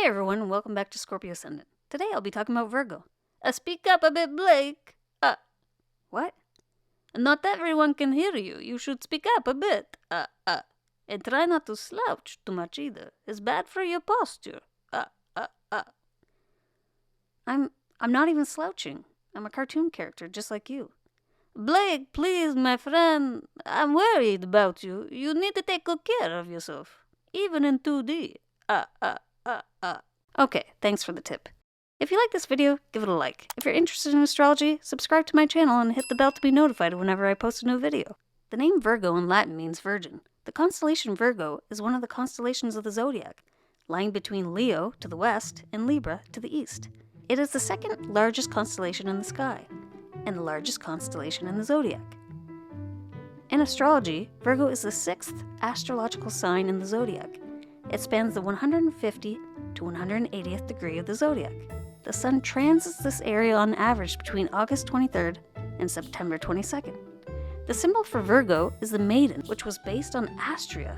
Hey everyone, and welcome back to Scorpio Ascendant. Today I'll be talking about Virgo. Speak up a bit, Blake. What? Not everyone can hear you. You should speak up a bit. And try not to slouch too much either. It's bad for your posture. I'm not even slouching. I'm a cartoon character, just like you. Blake, please, my friend. I'm worried about you. You need to take good care of yourself. Even in 2D. Okay, thanks for the tip. If you like this video, give it a like. If you're interested in astrology, subscribe to my channel and hit the bell to be notified whenever I post a new video. The name Virgo in Latin means virgin. The constellation Virgo is one of the constellations of the zodiac, lying between Leo to the west and Libra to the east. It is the second largest constellation in the sky, and the largest constellation in the zodiac. In astrology, Virgo is the 6th astrological sign in the zodiac. It spans the 150 to 180th degree of the zodiac. The sun transits this area on average between August 23rd and September 22nd. The symbol for Virgo is the maiden, which was based on Astrea.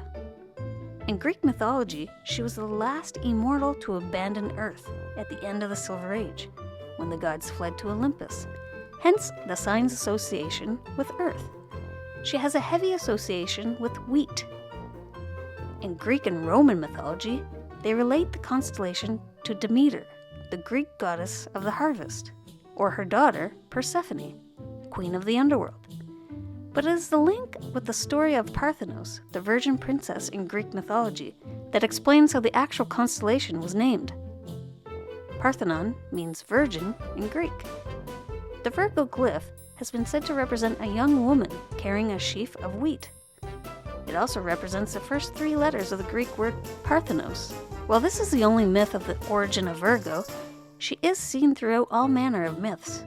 In Greek mythology, she was the last immortal to abandon Earth at the end of the Silver Age, when the gods fled to Olympus, hence the sign's association with Earth. She has a heavy association with wheat. In Greek and Roman mythology, they relate the constellation to Demeter, the Greek goddess of the harvest, or her daughter, Persephone, queen of the underworld. But it is the link with the story of Parthenos, the virgin princess in Greek mythology, that explains how the actual constellation was named. Parthenon means virgin in Greek. The Virgo glyph has been said to represent a young woman carrying a sheaf of wheat. It also represents the first 3 letters of the Greek word Parthenos. While this is the only myth of the origin of Virgo, she is seen throughout all manner of myths.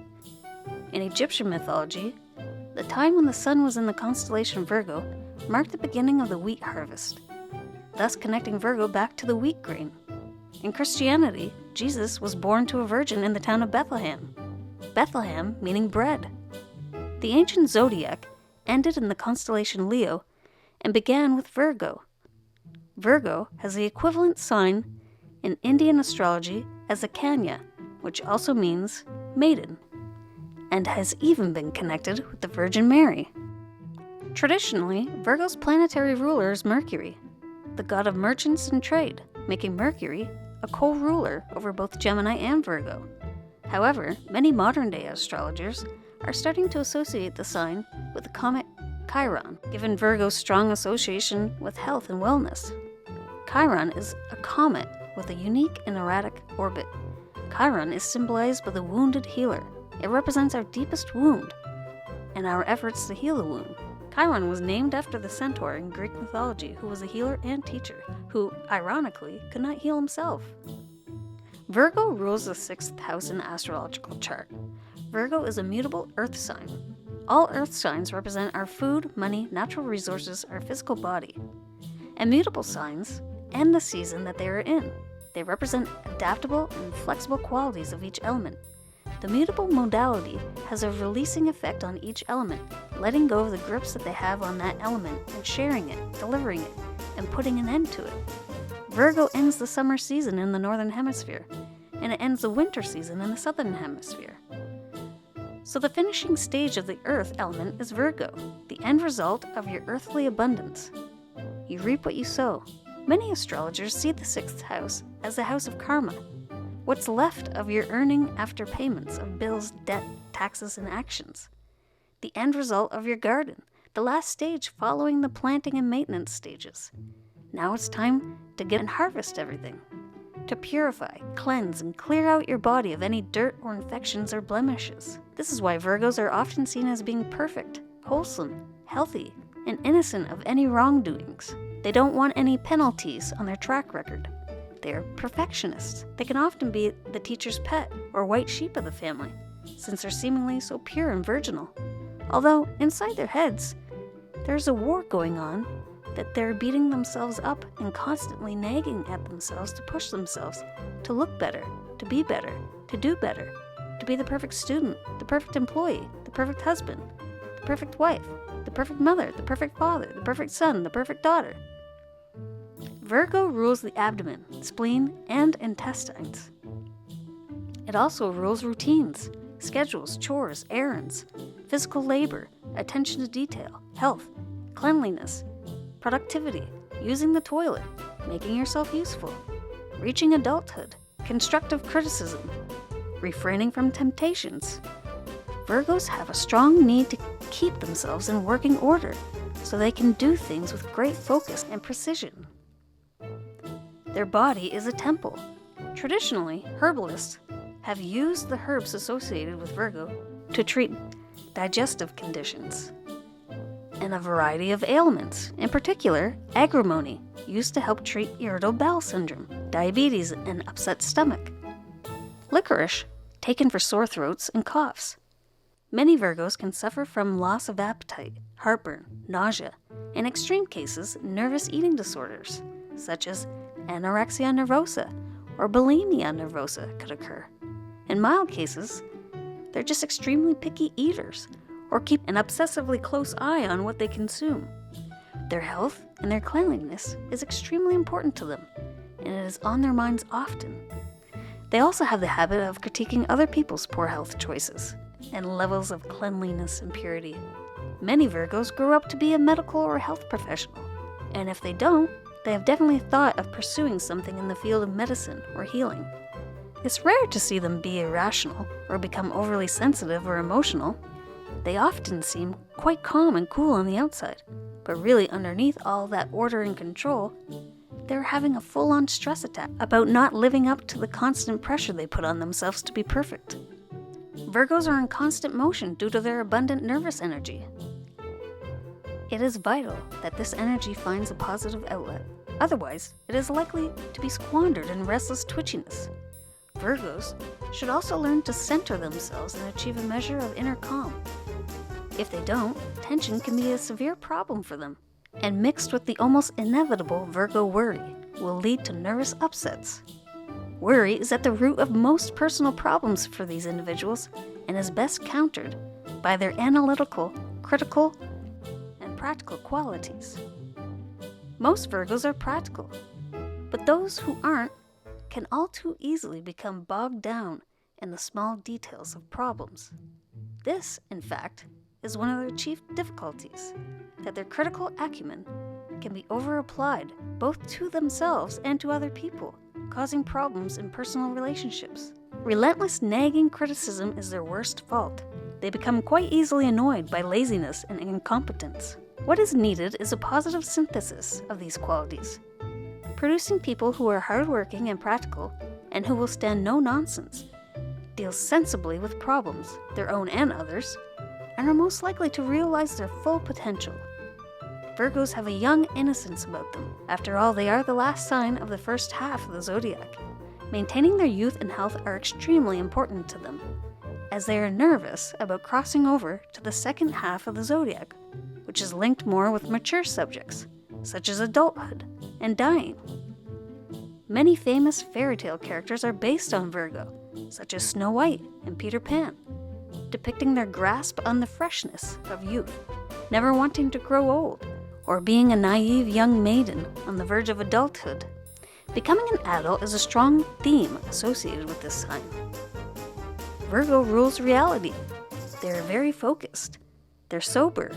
In Egyptian mythology, the time when the sun was in the constellation Virgo marked the beginning of the wheat harvest, thus connecting Virgo back to the wheat grain. In Christianity, Jesus was born to a virgin in the town of Bethlehem. Bethlehem meaning bread. The ancient zodiac ended in the constellation Leo and began with Virgo. Virgo has the equivalent sign in Indian astrology as a Kanya, which also means maiden, and has even been connected with the Virgin Mary. Traditionally, Virgo's planetary ruler is Mercury, the god of merchants and trade, making Mercury a co-ruler over both Gemini and Virgo. However, many modern-day astrologers are starting to associate the sign with the comet Chiron, given Virgo's strong association with health and wellness. Chiron is a comet with a unique and erratic orbit. Chiron is symbolized by the wounded healer. It represents our deepest wound and our efforts to heal the wound. Chiron was named after the centaur in Greek mythology, who was a healer and teacher, who, ironically, could not heal himself. Virgo rules the 6th house in the astrological chart. Virgo is a mutable earth sign. All earth signs represent our food, money, natural resources, our physical body. And mutable signs and the season that they are in. They represent adaptable and flexible qualities of each element. The mutable modality has a releasing effect on each element, letting go of the grips that they have on that element and sharing it, delivering it, and putting an end to it. Virgo ends the summer season in the northern hemisphere, and it ends the winter season in the southern hemisphere. So the finishing stage of the earth element is Virgo, the end result of your earthly abundance. You reap what you sow. Many astrologers see the 6th house as the house of karma, what's left of your earning after payments of bills, debt, taxes, and actions. The end result of your garden, the last stage following the planting and maintenance stages. Now it's time to get and harvest everything. To purify, cleanse, and clear out your body of any dirt or infections or blemishes. This is why Virgos are often seen as being perfect, wholesome, healthy, and innocent of any wrongdoings. They don't want any penalties on their track record. They are perfectionists. They can often be the teacher's pet or white sheep of the family, since they're seemingly so pure and virginal. Although, inside their heads, there's a war going on that they're beating themselves up and constantly nagging at themselves to push themselves, to look better, to be better, to do better, to be the perfect student, the perfect employee, the perfect husband, the perfect wife, the perfect mother, the perfect father, the perfect son, the perfect daughter. Virgo rules the abdomen, spleen, and intestines. It also rules routines, schedules, chores, errands, physical labor, attention to detail, health, cleanliness, productivity, using the toilet, making yourself useful, reaching adulthood, constructive criticism, refraining from temptations. Virgos have a strong need to keep themselves in working order so they can do things with great focus and precision. Their body is a temple. Traditionally, herbalists have used the herbs associated with Virgo to treat digestive conditions and a variety of ailments, in particular agrimony, used to help treat irritable bowel syndrome, diabetes, and upset stomach. Licorice, taken for sore throats and coughs. Many Virgos can suffer from loss of appetite, heartburn, nausea, in extreme cases, nervous eating disorders, such as anorexia nervosa or bulimia nervosa could occur. In mild cases, they're just extremely picky eaters or keep an obsessively close eye on what they consume. Their health and their cleanliness is extremely important to them, and it is on their minds often. They also have the habit of critiquing other people's poor health choices and levels of cleanliness and purity. Many Virgos grow up to be a medical or health professional, and if they don't, they have definitely thought of pursuing something in the field of medicine or healing. It's rare to see them be irrational or become overly sensitive or emotional. They often seem quite calm and cool on the outside, but really underneath all that order and control, they're having a full-on stress attack about not living up to the constant pressure they put on themselves to be perfect. Virgos are in constant motion due to their abundant nervous energy. It is vital that this energy finds a positive outlet. Otherwise, it is likely to be squandered in restless twitchiness. Virgos should also learn to center themselves and achieve a measure of inner calm. If they don't, tension can be a severe problem for them, and mixed with the almost inevitable Virgo worry will lead to nervous upsets. Worry is at the root of most personal problems for these individuals and is best countered by their analytical, critical, and practical qualities. Most Virgos are practical, but those who aren't can all too easily become bogged down in the small details of problems. This, in fact, is one of their chief difficulties, that their critical acumen can be over-applied both to themselves and to other people, causing problems in personal relationships. Relentless nagging criticism is their worst fault. They become quite easily annoyed by laziness and incompetence. What is needed is a positive synthesis of these qualities, producing people who are hardworking and practical and who will stand no nonsense, deal sensibly with problems, their own and others, and are most likely to realize their full potential. Virgos have a young innocence about them. After all, they are the last sign of the first half of the zodiac. Maintaining their youth and health are extremely important to them, as they are nervous about crossing over to the second half of the zodiac, which is linked more with mature subjects, such as adulthood and dying. Many famous fairy tale characters are based on Virgo, such as Snow White and Peter Pan, depicting their grasp on the freshness of youth, never wanting to grow old, or being a naive young maiden on the verge of adulthood. Becoming an adult is a strong theme associated with this sign. Virgo rules reality. They are very focused. They're sober.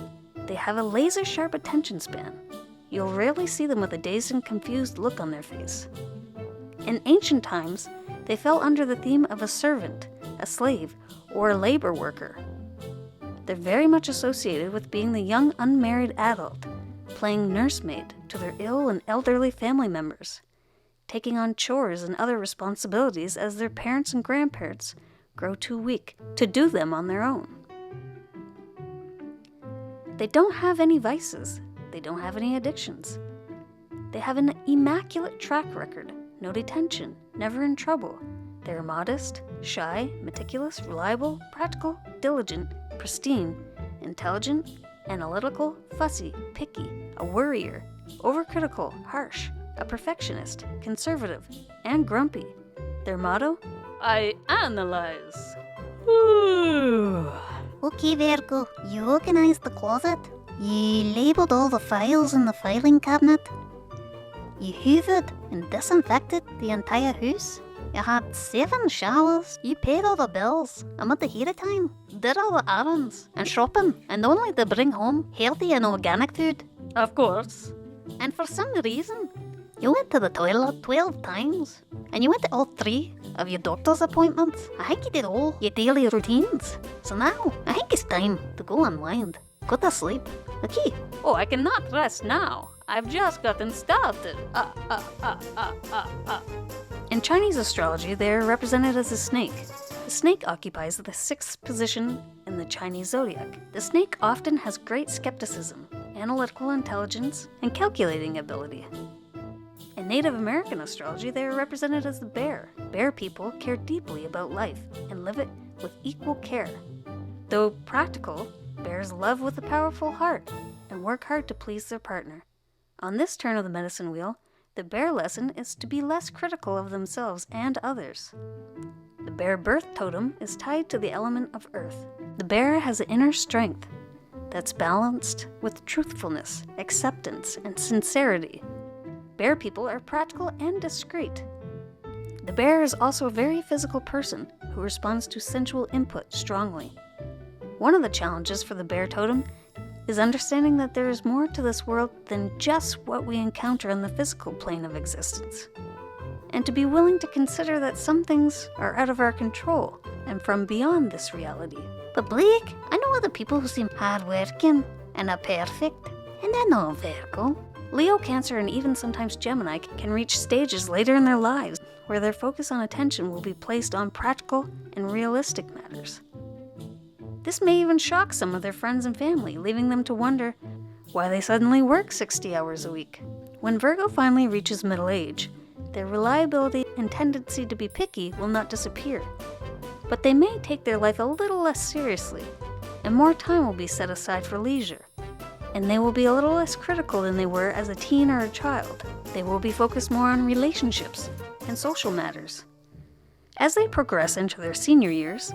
They have a laser-sharp attention span. You'll rarely see them with a dazed and confused look on their face. In ancient times, they fell under the theme of a servant, a slave, or a labor worker. They're very much associated with being the young unmarried adult, playing nursemaid to their ill and elderly family members, taking on chores and other responsibilities as their parents and grandparents grow too weak to do them on their own. They don't have any vices. They don't have any addictions. They have an immaculate track record, no detention, never in trouble. They are modest, shy, meticulous, reliable, practical, diligent, pristine, intelligent, analytical, fussy, picky, a worrier, overcritical, harsh, a perfectionist, conservative, and grumpy. Their motto? I analyze. Ooh. Okay, Virgo, you organized the closet? You labelled all the files in the filing cabinet? You hoovered and disinfected the entire house. You had 7 showers. You paid all the bills. I'm at the heat of time. Did all the errands and shopping, and only to bring home healthy and organic food. Of course. And for some reason, you went to the toilet 12 times. And you went to all 3 of your doctor's appointments. I think you did all your daily routines. So now, I think it's time to go unwind. Go to sleep. Okay? Oh, I cannot rest now. I've just gotten started. In Chinese astrology, they are represented as a snake. The snake occupies the 6th position in the Chinese zodiac. The snake often has great skepticism, analytical intelligence, and calculating ability. In Native American astrology, they are represented as the bear. Bear people care deeply about life and live it with equal care. Though practical, bears love with a powerful heart and work hard to please their partner. On this turn of the medicine wheel, the bear lesson is to be less critical of themselves and others. The bear birth totem is tied to the element of earth. The bear has an inner strength that's balanced with truthfulness, acceptance, and sincerity. Bear people are practical and discreet. The bear is also a very physical person who responds to sensual input strongly. One of the challenges for the bear totem is understanding that there is more to this world than just what we encounter on the physical plane of existence, and to be willing to consider that some things are out of our control and from beyond this reality. But Blake, I know other people who seem hardworking and are perfect, and they're not Virgo. Leo, Cancer, and even sometimes Gemini can reach stages later in their lives where their focus on attention will be placed on practical and realistic matters. This may even shock some of their friends and family, leaving them to wonder why they suddenly work 60 hours a week. When Virgo finally reaches middle age, their reliability and tendency to be picky will not disappear. But they may take their life a little less seriously, and more time will be set aside for leisure. And they will be a little less critical than they were as a teen or a child. They will be focused more on relationships and social matters. As they progress into their senior years,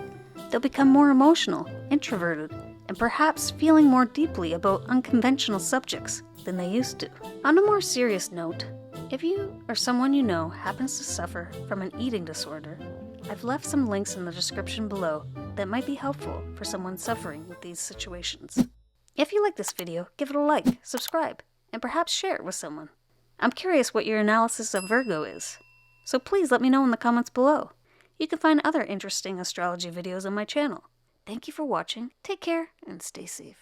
they'll become more emotional, introverted, and perhaps feeling more deeply about unconventional subjects than they used to. On a more serious note, if you or someone you know happens to suffer from an eating disorder, I've left some links in the description below that might be helpful for someone suffering with these situations. If you like this video, give it a like, subscribe, and perhaps share it with someone. I'm curious what your analysis of Virgo is, so please let me know in the comments below. You can find other interesting astrology videos on my channel. Thank you for watching, take care, and stay safe.